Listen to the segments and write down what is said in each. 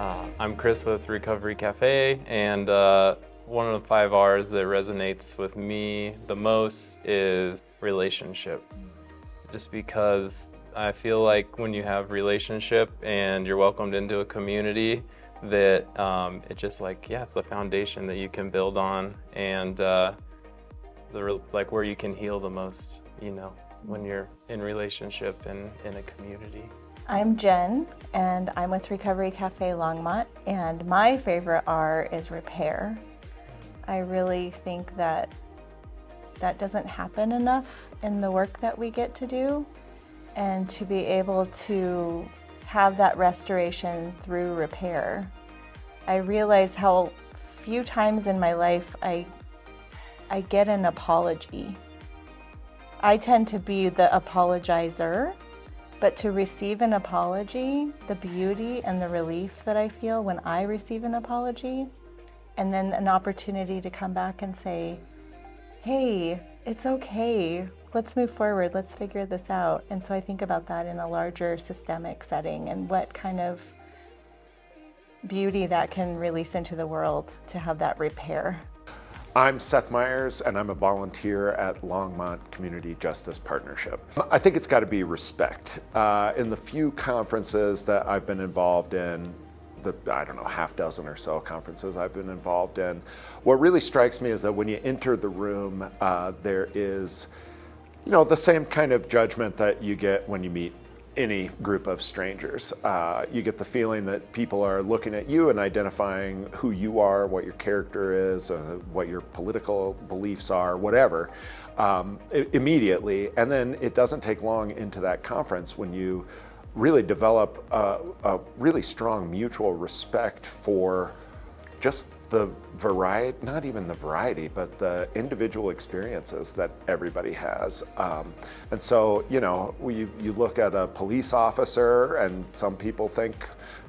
I'm Chris with Recovery Cafe, and one of the 5 R's that resonates with me the most is relationship. Just because I feel like when you have relationship and you're welcomed into a community, that it just it's the foundation that you can build on, and where you can heal the most, when you're in relationship and in a community. I'm Jen, and I'm with Recovery Cafe Longmont, and my favorite R is repair. I really think that doesn't happen enough in the work that we get to do, and to be able to have that restoration through repair. I realize how few times in my life I get an apology. I tend to be the apologizer, but to receive an apology, the beauty and the relief that I feel when I receive an apology, and then an opportunity to come back and say, hey, it's okay, let's move forward, let's figure this out. And so I think about that in a larger systemic setting and what kind of beauty that can release into the world to have that repair. I'm Seth Myers, and I'm a volunteer at Longmont Community Justice Partnership. I think it's got to be respect. In the few conferences that I've been involved in, half dozen or so conferences I've been involved in, what really strikes me is that when you enter the room, there is, the same kind of judgment that you get when you meet any group of strangers. You get the feeling that people are looking at you and identifying who you are, what your character is, what your political beliefs are, whatever, immediately. And then it doesn't take long into that conference when you really develop a really strong mutual respect for just the variety, not even the variety, but the individual experiences that everybody has. And so, you look at a police officer, and some people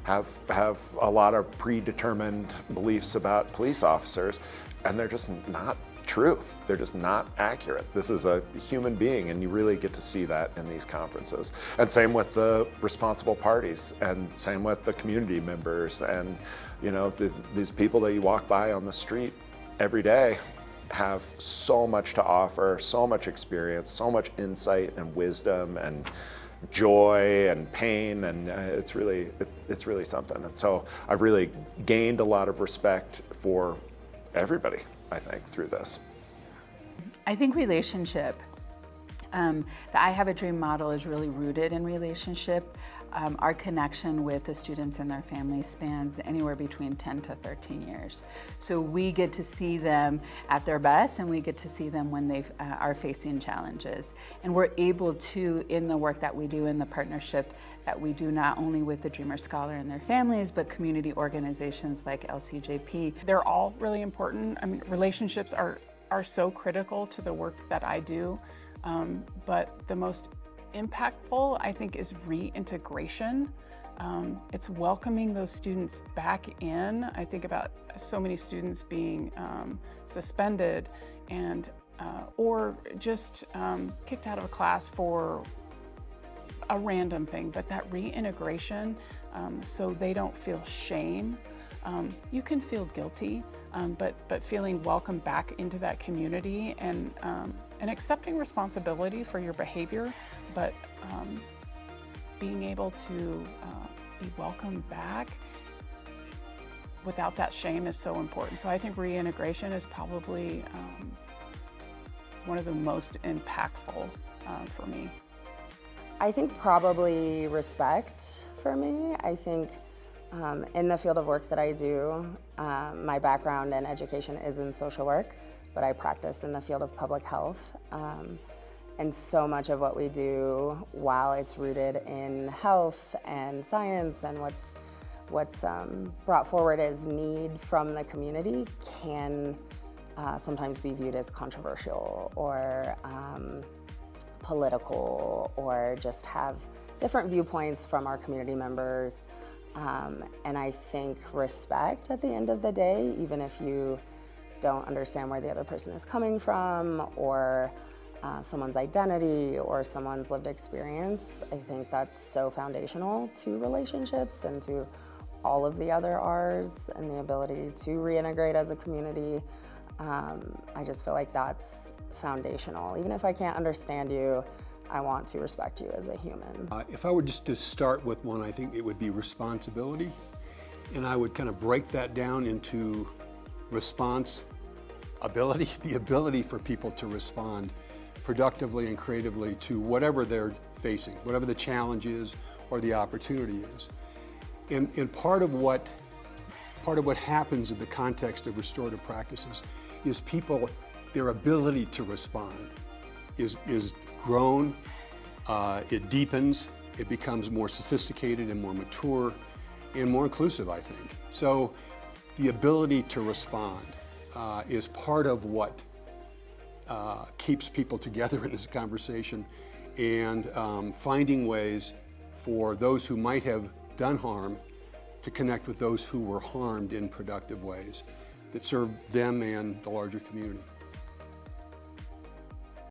have a lot of predetermined beliefs about police officers, and they're just not true. They're just not accurate. This is a human being, and you really get to see that in these conferences. And same with the responsible parties, and same with the community members, and these people that you walk by on the street every day have so much to offer, so much experience, so much insight and wisdom and joy and pain, and it's really something. And so I've really gained a lot of respect for everybody, I think, through this. I think relationship, the I Have a Dream model is really rooted in relationship. Our connection with the students and their families spans anywhere between 10 to 13 years. So we get to see them at their best, and we get to see them when they are facing challenges. And we're able to, in the work that we do, in the partnership that we do, not only with the Dreamer Scholar and their families, but community organizations like LCJP. They're all really important. I mean, relationships are so critical to the work that I do, but the most impactful, I think, is reintegration. It's welcoming those students back in. I think about so many students being suspended and or just kicked out of a class for a random thing, but that reintegration, so they don't feel shame. You can feel guilty, but feeling welcome back into that community, and accepting responsibility for your behavior, but being able to be welcomed back without that shame is so important. So I think reintegration is probably one of the most impactful for me. I think probably respect for me. I think in the field of work that I do, my background in education is in social work, but I practice in the field of public health. And so much of what we do, while it's rooted in health and science and what's brought forward as need from the community, can sometimes be viewed as controversial or political, or just have different viewpoints from our community members. And I think respect at the end of the day, even if you don't understand where the other person is coming from, or someone's identity or someone's lived experience, I think that's so foundational to relationships and to all of the other R's and the ability to reintegrate as a community. I just feel like that's foundational. Even if I can't understand you, I want to respect you as a human. If I were just to start with one, I think it would be responsibility. And I would kind of break that down into response ability, the ability for people to respond productively and creatively to whatever they're facing, whatever the challenge is or the opportunity is. And part of what happens in the context of restorative practices is people, their ability to respond is grown, it deepens, it becomes more sophisticated and more mature and more inclusive, I think. So the ability to respond is part of what keeps people together in this conversation, and finding ways for those who might have done harm to connect with those who were harmed in productive ways that serve them and the larger community.